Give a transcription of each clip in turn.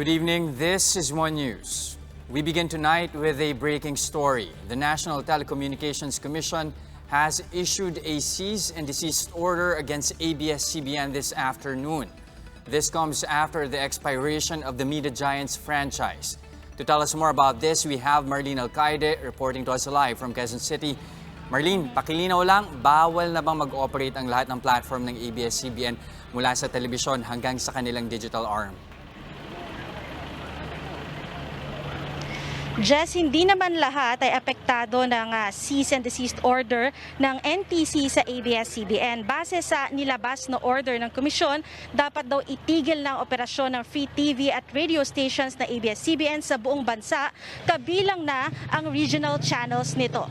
Good evening. This is One News. We begin tonight with a breaking story. The National Telecommunications Commission has issued a cease and desist order against ABS-CBN this afternoon. This comes after the expiration of the media giant's franchise. To tell us more about this, we have Marlene Alcaide reporting to us live from Quezon City. Marlene, pakilinaw lang, bawal na bang mag-operate ang lahat ng platform ng ABS-CBN mula sa telebisyon hanggang sa kanilang digital arm? Jess, hindi naman lahat ay apektado ng cease and desist order ng NTC sa ABS-CBN. Base sa nilabas na order ng komisyon, dapat daw itigil ng operasyon ng free TV at radio stations na ABS-CBN sa buong bansa, kabilang na ang regional channels nito.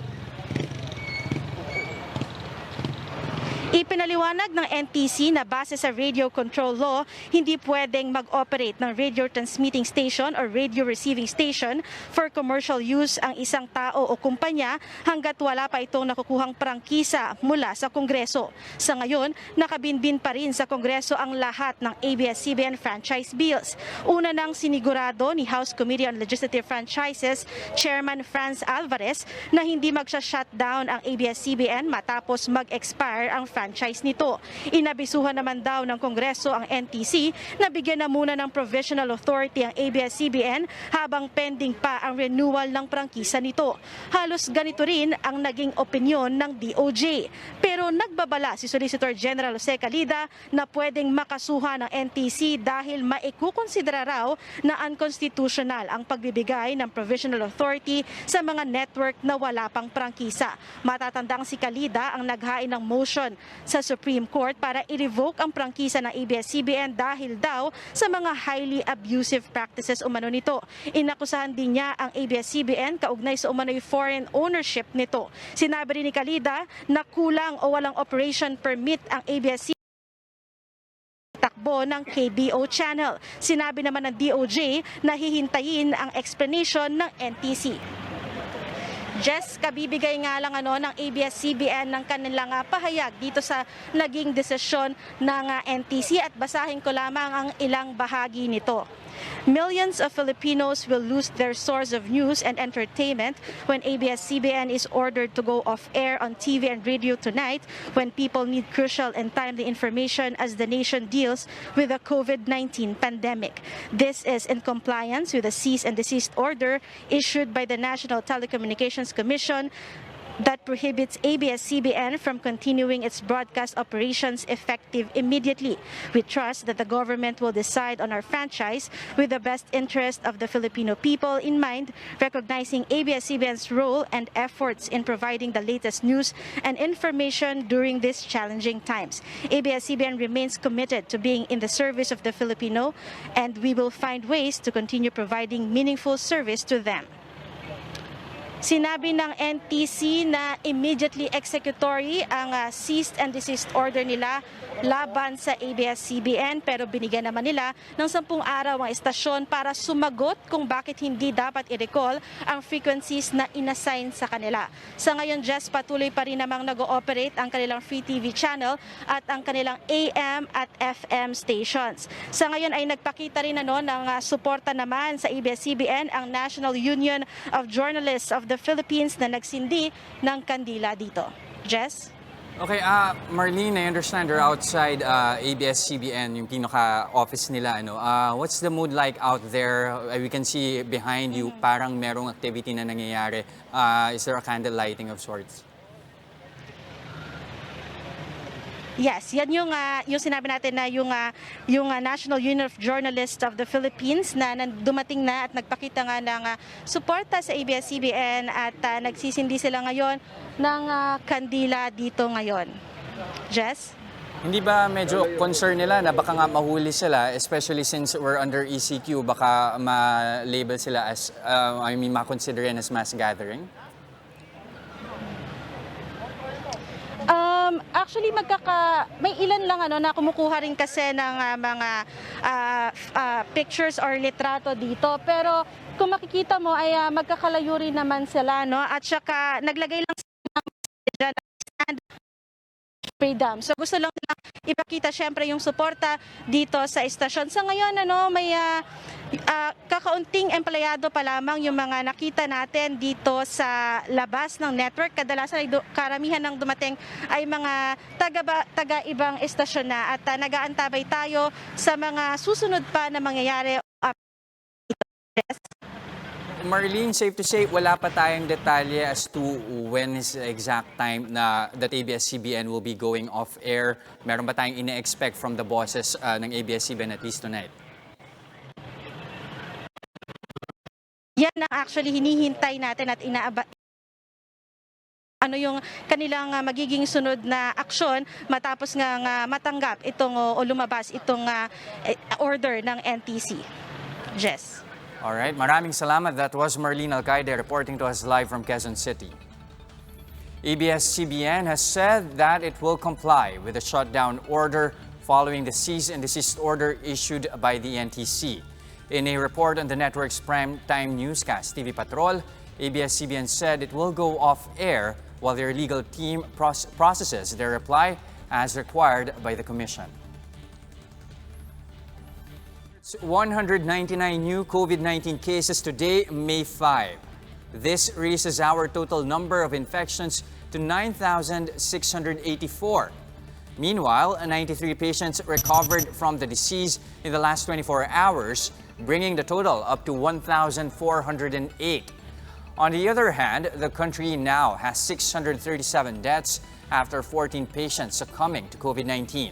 Ipinaliwanag ng NTC na base sa Radio Control Law, hindi pwedeng mag-operate ng radio transmitting station or radio receiving station for commercial use ang isang tao o kumpanya hanggat wala pa itong nakukuhang prangkisa mula sa Kongreso. Sa ngayon, nakabinbin pa rin sa Kongreso ang lahat ng ABS-CBN franchise bills. Una nang sinigurado ni House Committee on Legislative Franchises Chairman Franz Alvarez na hindi magsha-shutdown ang ABS-CBN matapos mag-expire ang franchise nito. Inabisuhan naman daw ng Kongreso ang NTC na bigyan na muna ng provisional authority ang ABS-CBN habang pending pa ang renewal ng prangkisa nito. Halos ganito rin ang naging opinyon ng DOJ. Pero nagbabala si Solicitor General Jose Calida na pwedeng makasuhan ng NTC dahil maikukonsidera raw na unconstitutional ang pagbibigay ng provisional authority sa mga network na wala pang prangkisa. Matatandang si Calida ang naghain ng motion sa Supreme Court para i-revoke ang prangkisa ng ABS-CBN dahil daw sa mga highly abusive practices umano nito. Inakusahan din niya ang ABS-CBN kaugnay sa umano'y foreign ownership nito. Sinabi rin ni Calida na kulang o walang operation permit ang ABS-CBN takbo ng KBO channel. Sinabi naman ng DOJ na hihintayin ang explanation ng NTC. Jess, kabibigay nga lang ng ABS-CBN ng kanilang pahayag dito sa naging desisyon ng NTC at basahin ko lamang ang ilang bahagi nito. Millions of Filipinos will lose their source of news and entertainment when ABS-CBN is ordered to go off air on TV and radio tonight when people need crucial and timely information as the nation deals with the COVID-19 pandemic. This is in compliance with the cease and desist order issued by the National Telecommunications Commission that prohibits ABS-CBN from continuing its broadcast operations effective immediately. We trust that the government will decide on our franchise with the best interest of the Filipino people in mind, recognizing ABS-CBN's role and efforts in providing the latest news and information during these challenging times. ABS-CBN remains committed to being in the service of the Filipino, and we will find ways to continue providing meaningful service to them. Sinabi ng NTC na immediately executory ang cease and desist order nila laban sa ABS-CBN, pero binigyan naman nila ng 10 araw ang estasyon para sumagot kung bakit hindi dapat i-recall ang frequencies na inassign sa kanila. Sa ngayon, Jess, patuloy pa rin namang nag-ooperate ang kanilang free TV channel at ang kanilang AM at FM stations. Sa ngayon ay nagpakita rin ng suporta naman sa ABS-CBN ang National Union of Journalists of the Philippines na nagsindi ng kandila dito. Jess? Okay, Marlene, I understand you're outside ABS-CBN, yung pinaka-office nila. What's the mood like out there? We can see behind you, parang merong activity na nangyayari. Is there a candle lighting of sorts? Yes, yan yung sinabi natin na yung National Union of Journalists of the Philippines na dumating na at nagpakita nga ng suporta sa ABS-CBN at nagsisindi sila ngayon ng kandila dito ngayon. Jess? Hindi ba medyo concern nila na baka nga mahuli sila, especially since we're under ECQ, baka ma-label sila as, ma-consider yan as mass gathering? Actually, may ilan lang na kumukuha rin kasi ng mga pictures or litrato dito. Pero kung makikita mo ay magkakalayo rin naman sila, no? At saka naglagay lang sila ng freedom. So gusto lang nilang ipakita syempre yung suporta dito sa istasyon. Sa ngayon may kakaunting empleyado pa lamang yung mga nakita natin dito sa labas ng network. Kadalasan ay karamihan ng dumating ay mga taga-ibang istasyon na at nag-aantabay tayo sa mga susunod pa na mangyayari. Marlene, safe to say, wala pa tayong detalye as to when is the exact time na that ABS-CBN will be going off air. Meron ba tayong ine-expect from the bosses ng ABS-CBN at least tonight? Yan ang actually hinihintay natin at ano yung kanilang magiging sunod na aksyon matapos nga matanggap itong o lumabas itong order ng NTC. Jess. All right, maraming salamat. That was Marlene Alcaide reporting to us live from Quezon City. ABS-CBN has said that it will comply with the shutdown order following the cease and desist order issued by the NTC. In a report on the network's prime-time newscast, TV Patrol, ABS-CBN said it will go off air while their legal team processes their reply as required by the Commission. 199 new COVID-19 cases today, May 5. This raises our total number of infections to 9,684. Meanwhile, 93 patients recovered from the disease in the last 24 hours, bringing the total up to 1,408. On the other hand, the country now has 637 deaths after 14 patients succumbing to COVID-19.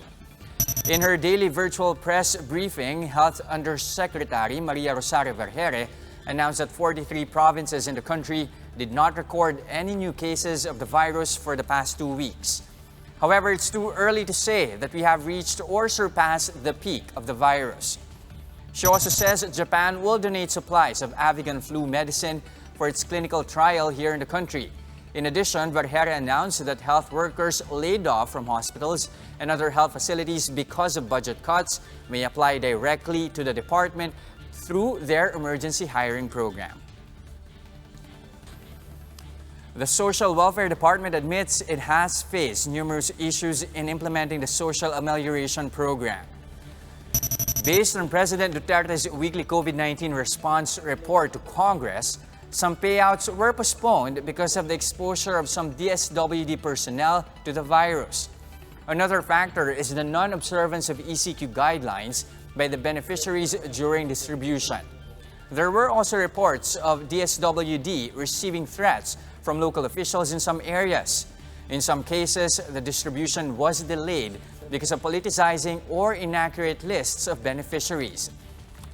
In her daily virtual press briefing, Health Undersecretary Maria Rosario Vergere announced that 43 provinces in the country did not record any new cases of the virus for the past 2 weeks. However, it's too early to say that we have reached or surpassed the peak of the virus. She also says Japan will donate supplies of avian flu medicine for its clinical trial here in the country. In addition, Vergere announced that health workers laid off from hospitals and other health facilities because of budget cuts may apply directly to the department through their emergency hiring program. The Social Welfare Department admits it has faced numerous issues in implementing the Social Amelioration Program. Based on President Duterte's weekly COVID-19 response report to Congress, some payouts were postponed because of the exposure of some DSWD personnel to the virus. Another factor is the non-observance of ECQ guidelines by the beneficiaries during distribution. There were also reports of DSWD receiving threats from local officials in some areas. In some cases, the distribution was delayed because of politicizing or inaccurate lists of beneficiaries.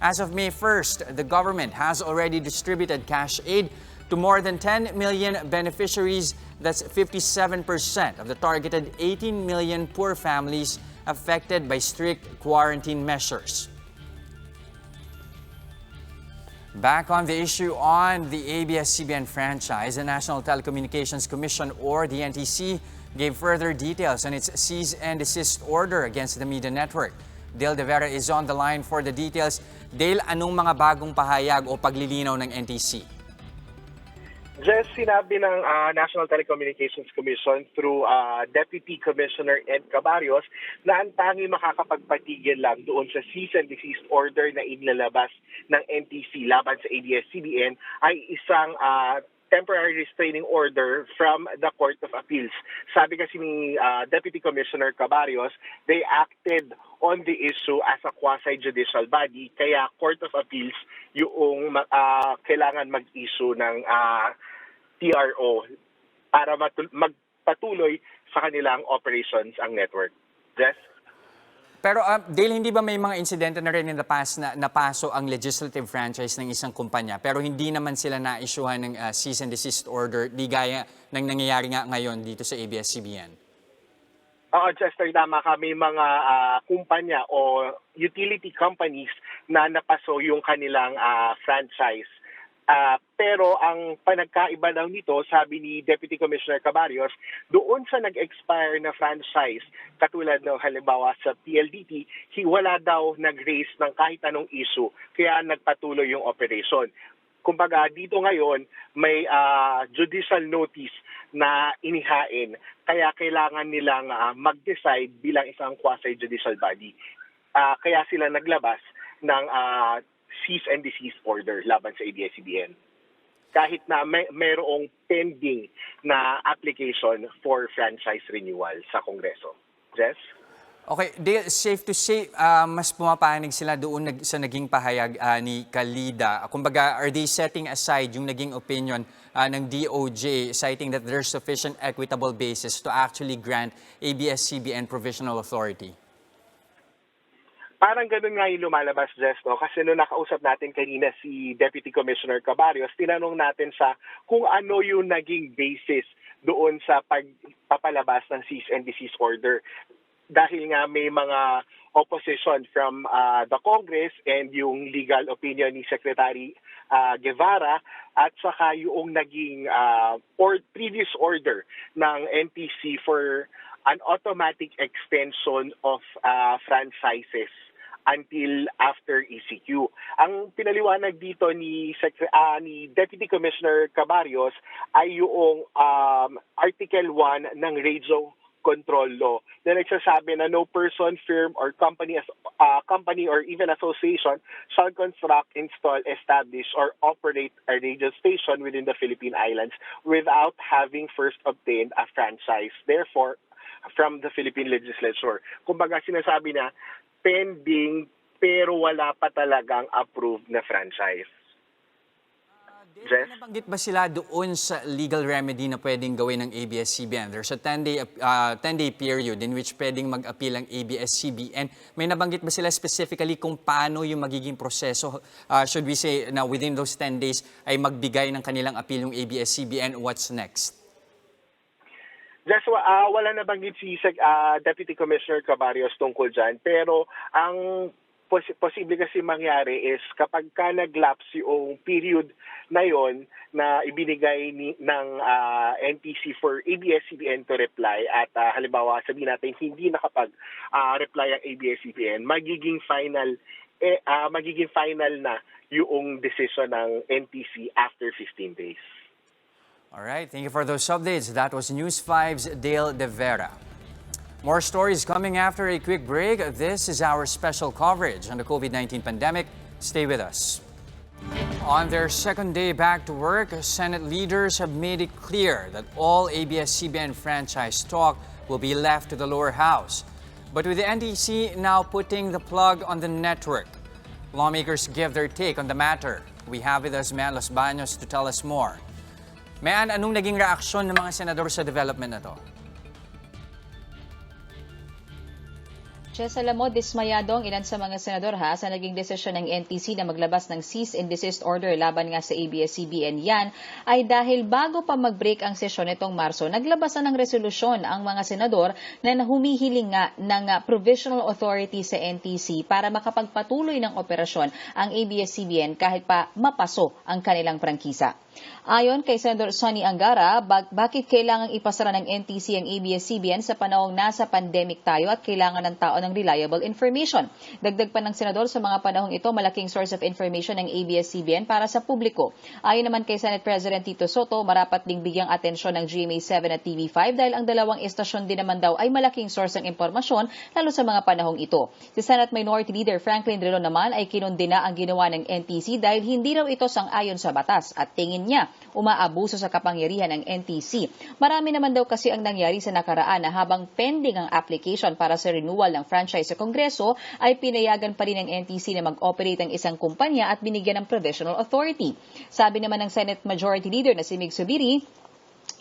As of May 1st, the government has already distributed cash aid to more than 10 million beneficiaries. That's 57% of the targeted 18 million poor families affected by strict quarantine measures. Back on the issue on the ABS-CBN franchise, the National Telecommunications Commission, or the NTC, gave further details on its cease and desist order against the media network. Dale De Vera is on the line for the details. Dale, anong mga bagong pahayag o paglilinaw ng NTC? Just sinabi ng National Telecommunications Commission through Deputy Commissioner Ed Cabarios na ang tanging makakapagpatigil lang doon sa cease and desist order na inilalabas ng NTC laban sa ABS-CBN ay isang temporary restraining order from the Court of Appeals. Sabi kasi ni Deputy Commissioner Cabarios, they acted on the issue as a quasi-judicial body, kaya Court of Appeals yung kailangan mag-issue ng TRO para magpatuloy sa kanilang operations ang network. Jess? Pero Dale, hindi ba may mga insidente na rin in the past na napaso ang legislative franchise ng isang kumpanya pero hindi naman sila na-issuehan ng cease and desist order, di gaya ng nangyayari nga ngayon dito sa ABS-CBN? Chester, tama ka. May mga kumpanya o utility companies na napaso yung kanilang franchise. Pero ang panagkaiba lang nito, sabi ni Deputy Commissioner Cabarios, doon sa nag-expire na franchise, katulad ng halimbawa sa PLDT, wala daw nag-raise ng kahit anong issue, kaya nagpatuloy yung operation. Kumbaga, dito ngayon may judicial notice na inihain. Kaya kailangan nilang mag-decide bilang isang quasi-judicial body. Kaya sila naglabas ng cease and desist order laban sa ABS-CBN. Kahit na mayroong pending na application for franchise renewal sa Kongreso. Jess? Okay, Dale, safe to say, mas pumapanig sila doon sa naging pahayag ni Kalida. Kumbaga, are they setting aside yung naging opinion ng DOJ, citing that there's sufficient equitable basis to actually grant ABS-CBN provisional authority? Parang ganun nga yung lumalabas, Jess, no? Kasi nung nakausap natin kanina si Deputy Commissioner Cabarrios, tinanong natin sa kung ano yung naging basis doon sa pagpapalabas ng cease and desist order. Dahil nga may mga opposition from the Congress and yung legal opinion ni Secretary Guevara at saka yung naging previous order ng NTC for an automatic extension of franchises until after ECQ. Ang pinaliwanag dito ni Deputy Commissioner Cabarrios ay yung Article 1 ng Radio Control Law na nagsasabi na no person, firm, or company or even association shall construct, install, establish, or operate a radio station within the Philippine Islands without having first obtained a franchise. Therefore, from the Philippine Legislature. Kumbaga sinasabi na pending pero wala pa talagang approved na franchise. Nabanggit ba sila doon sa legal remedy na pwedeng gawin ng ABS-CBN? There's a 10-day period in which pwedeng mag-appeal ang ABS-CBN. May nabanggit ba sila specifically kung paano yung magiging proseso? Should we say na within those 10 days ay magbigay ng kanilang appeal yung ABS-CBN? What's next? Just, wala nabanggit si Deputy Commissioner Cabarrios tungkol dyan. Pero ang posible kasi mangyari is kapag ka nag-lapse yung period na yon na ibinigay ng NTC for ABS-CBN to reply at halimbawa sabihin natin hindi nakapag-reply ang ABS-CBN, magiging final na yung decision ng NTC after 15 days. All right, thank you for those updates. That was News 5's Dale De Vera. More stories coming after a quick break. This is our special coverage on the COVID-19 pandemic. Stay with us. On their second day back to work, Senate leaders have made it clear that all ABS-CBN franchise talk will be left to the lower house. But with the NTC now putting the plug on the network, lawmakers give their take on the matter. We have with us Mayan Los Baños to tell us more. Mayan, anong naging reaksyon ng mga senador sa development na to? Jess, alam mo, dismayado ang ilan sa mga senador sa naging desisyon ng NTC na maglabas ng cease and desist order laban nga sa ABS-CBN. Yan ay dahil bago pa mag-break ang sesyon nitong Marso, naglabasan ng resolusyon ang mga senador na humihiling nga ng provisional authority sa NTC para makapagpatuloy ng operasyon ang ABS-CBN kahit pa mapaso ang kanilang prangkisa. Ayon kay Senator Sonny Angara, bakit kailangang ipasara ng NTC ang ABS-CBN sa panahong nasa pandemic tayo at kailangan ng tao ng reliable information? Dagdag pa ng senador, sa mga panahong ito, malaking source of information ng ABS-CBN para sa publiko. Ayon naman kay Senate President Tito Soto, marapat ding bigyang atensyon ng GMA7 at TV5 dahil ang dalawang estasyon din naman daw ay malaking source ng impormasyon lalo sa mga panahong ito. Si Senate Minority Leader Franklin Drilon naman ay kinondena ang ginawa ng NTC dahil hindi raw ito sang-ayon sa batas at tingin niya umaabuso sa kapangyarihan ng NTC. Marami naman daw kasi ang nangyari sa nakaraan na habang pending ang application para sa renewal ng franchise sa Kongreso ay pinayagan pa rin ng NTC na mag-operate ang isang kumpanya at binigyan ng provisional authority. Sabi naman ng Senate Majority Leader na si Mig Subiri,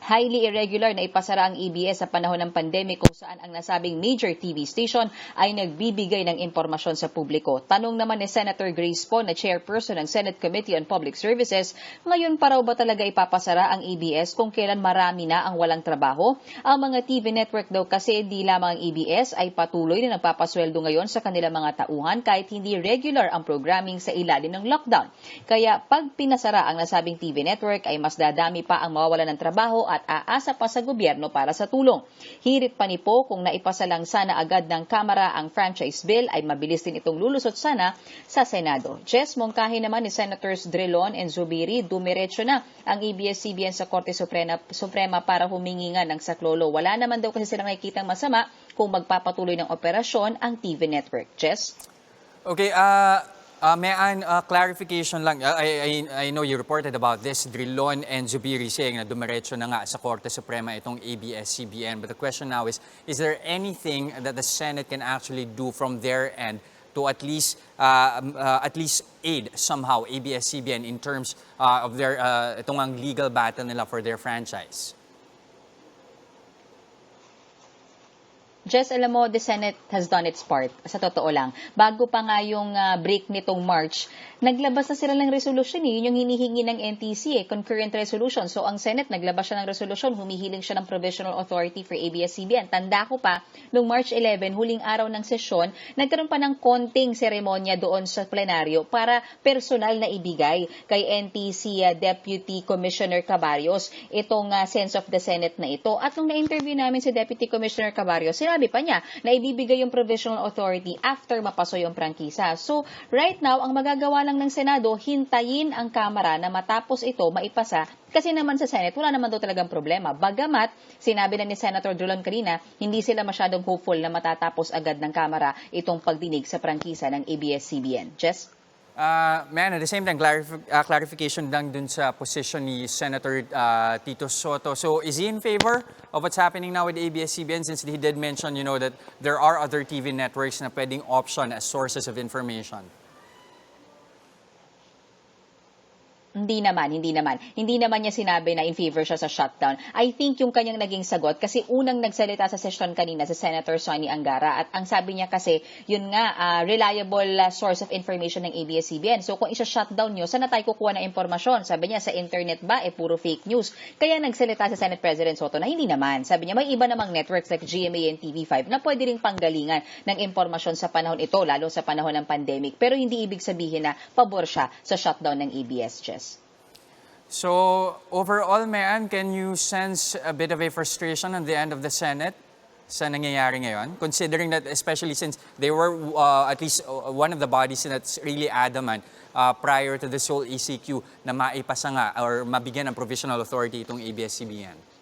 highly irregular na ipasara ang ABS sa panahon ng pandemic kung saan ang nasabing major TV station ay nagbibigay ng impormasyon sa publiko. Tanong naman ni Senator Grace Poe na chairperson ng Senate Committee on Public Services, ngayon pa raw ba talaga ipapasara ang ABS kung kailan marami na ang walang trabaho? Ang mga TV network daw kasi di lamang ang ABS ay patuloy na nagpapasweldo ngayon sa kanilang mga tauhan kahit hindi regular ang programming sa ilalim ng lockdown. Kaya pag pinasara ang nasabing TV network ay mas dadami pa ang mawawalan ng trabaho at aasa pa sa gobyerno para sa tulong. Hirit pa ni Po kung naipasa lang sana agad ng Kamara ang franchise bill ay mabilis din itong lulusot sana sa Senado. Jess, mungkahi naman ni Senators Drilon and Zubiri, dumiretso na ang ABS-CBN sa Korte Suprema para humingi nga ng saklolo. Wala naman daw kasi silang nakikitang masama kung magpapatuloy ng operasyon ang TV network. Jess? Okay, may clarification lang. I know you reported about this, Drilon and Zubiri saying na dumiretso na nga sa Korte Suprema itong ABS-CBN. But the question now is there anything that the Senate can actually do from their end to at least aid somehow ABS-CBN in terms of their itong ang legal battle nila for their franchise? Jess, alam mo, the Senate has done its part, sa totoo lang. Bago pa nga yung break nitong March, naglabas na sila ng resolution. Yun yung hinihingi ng NTC, concurrent resolution. So ang Senate, naglabas siya ng resolution, humihiling siya ng provisional authority for ABS-CBN. Tanda ko pa, noong March 11, huling araw ng sesyon, nagkaroon pa ng konting seremonya doon sa plenaryo para personal na ibigay kay NTC Deputy Commissioner Cabarios itong sense of the Senate na ito. At nung na-interview namin si Deputy Commissioner Cabarios, sinabi pa niya na ibibigay yung provisional authority after mapaso yung prangkisa. So, right now, ang magagawa lang ng Senado, hintayin ang Kamara na matapos ito maipasa kasi naman sa Senate, wala naman daw talagang problema. Bagamat, sinabi na ni Senator Drilon kanina, hindi sila masyadong hopeful na matatapos agad ng Kamara itong pagdinig sa prangkisa ng ABS-CBN. Jess? Man, at the same time, clarification lang dun sa position ni Senator Tito Soto. So, is he in favor of what's happening now with ABS-CBN since he did mention, that there are other TV networks na pwedeng option as sources of information? Hindi naman. Hindi naman niya sinabi na in favor siya sa shutdown. I think yung kanyang naging sagot, kasi unang nagsalita sa session kanina si Senator Sonny Angara, at ang sabi niya kasi, yun nga, reliable source of information ng ABS-CBN. So kung isa-shutdown nyo, saan na tayo kukuha ng impormasyon? Sabi niya, sa internet ba, puro fake news. Kaya nagsalita si Senate President Soto na hindi naman. Sabi niya, may iba namang networks like GMA and TV5 na pwede ring panggalingan ng impormasyon sa panahon ito, lalo sa panahon ng pandemic. Pero hindi ibig sabihin na pabor siya sa shutdown ng ABS, Jess. So, overall, Mayan, can you sense a bit of a frustration on the end of the Senate sa nangyayari ngayon? Considering that, especially since they were at least one of the bodies that's really adamant prior to this whole ECQ na maipasa nga or mabigyan ng provisional authority itong ABS-CBN.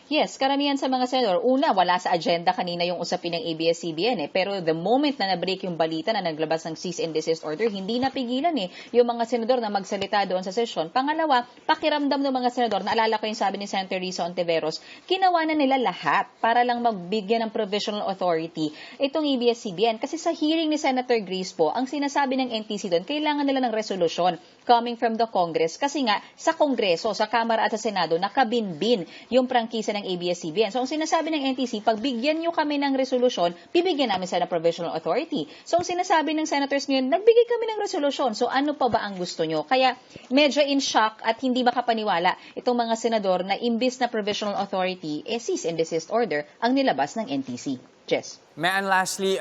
Yes, karamihan sa mga senador, una, wala sa agenda kanina yung usapin ng ABS-CBN pero the moment na na-break yung balita na naglabas ng cease and desist order, hindi napigilan yung mga senador na magsalita doon sa sesyon. Pangalawa, pakiramdam ng mga senador, naalala ko yung sabi ni Senator Risa Ontiveros, ginawa na nila lahat para lang magbigyan ng provisional authority itong ABS-CBN. Kasi sa hearing ni Senator Grace po, ang sinasabi ng NTC doon, kailangan nila ng resolusyon coming from the Congress kasi nga sa Kongreso, sa Kamara at sa Senado, nakabinbin yung prangkisa ng ABS-CBN. So, ang sinasabi ng NTC, pag bigyan nyo kami ng resolusyon, bibigyan namin sila ng provisional authority. So, ang sinasabi ng senators ngayon, nagbigay kami ng resolusyon. So, ano pa ba ang gusto nyo? Kaya, medyo in shock at hindi makapaniwala itong mga senador na imbis na provisional authority, cease and desist order ang nilabas ng NTC. Jess. And lastly,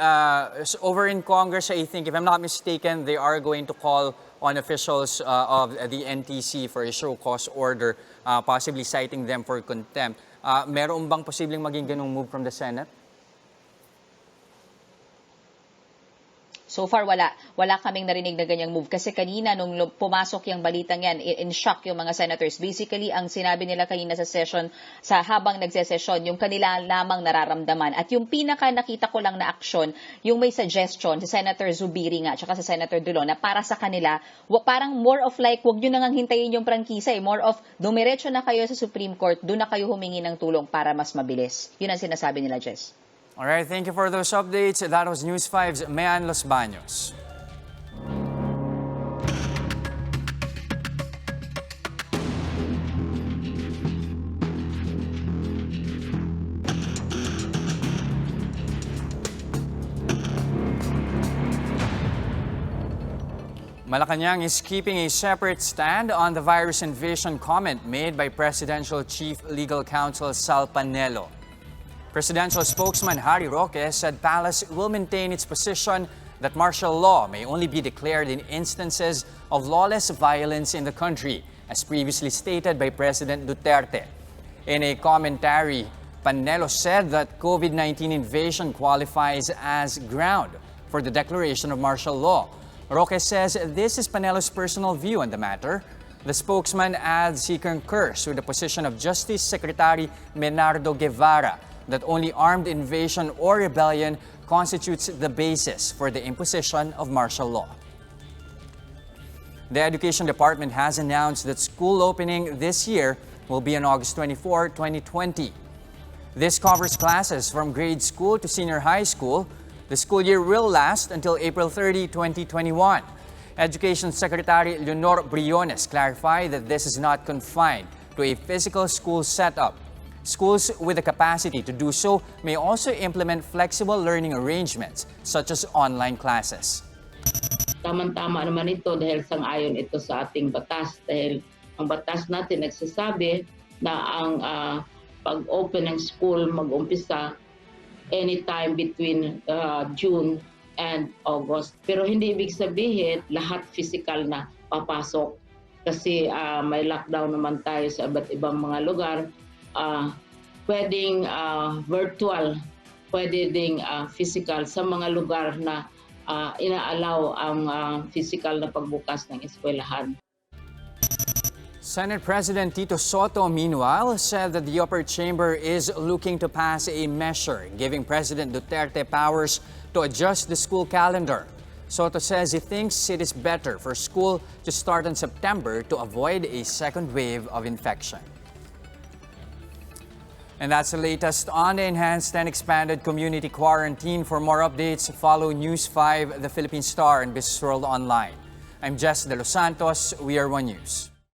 over in Congress, I think, if I'm not mistaken, they are going to call on officials of the NTC for a show cause order, possibly citing them for contempt. Meron bang posibleng maging ganung move from the Senate? So far, wala kaming narinig na ganyang move. Kasi kanina, nung pumasok yung balitang yan, in shock yung mga senators. Basically, ang sinabi nila kanina sa session, sa habang nagsesesyon, yung kanila lamang nararamdaman. At yung pinaka nakita ko lang na aksyon, yung may suggestion, si Senator Zubiri nga, tsaka si Senator Drilon, na para sa kanila, parang more of like, wag nyo nang hintayin yung prangkisa. More of, dumiretso na kayo sa Supreme Court, doon na kayo humingi ng tulong para mas mabilis. Yun ang sinasabi nila, Jess. All right, thank you for those updates. That was News 5's Mayan Los Baños. Malacanang is keeping a separate stand on the virus invasion comment made by Presidential Chief Legal Counsel Sal Panelo. Presidential spokesman Harry Roque said Palace will maintain its position that martial law may only be declared in instances of lawless violence in the country, as previously stated by President Duterte. In a commentary, Panelo said that COVID-19 invasion qualifies as ground for the declaration of martial law. Roque says this is Panelo's personal view on the matter. The spokesman adds he concurs with the position of Justice Secretary Menardo Guevara that only armed invasion or rebellion constitutes the basis for the imposition of martial law. The Education Department has announced that school opening this year will be on August 24, 2020. This covers classes from grade school to senior high school. The school year will last until April 30, 2021. Education Secretary Leonor Briones clarified that this is not confined to a physical school setup. Schools with the capacity to do so may also implement flexible learning arrangements such as online classes. Tama-tama naman ito dahil sang-ayon ito sa ating batas dahil ang batas natin nagsasabi na ang pag-open ng school mag-umpisa anytime between June and August. Pero hindi ibig sabihin lahat physical na papasok kasi may lockdown naman tayo sa iba't ibang mga lugar. Pwedeng virtual, pwede ding physical sa mga lugar na inaalaw ang physical na pagbukas ng eskwelahan. Senate President Tito Soto, meanwhile, said that the upper chamber is looking to pass a measure giving President Duterte powers to adjust the school calendar. Soto says he thinks it is better for school to start in September to avoid a second wave of infection. And that's the latest on the enhanced and expanded community quarantine. For more updates, follow News 5, The Philippine Star, and Business World Online. I'm Jess De Los Santos. We are One News.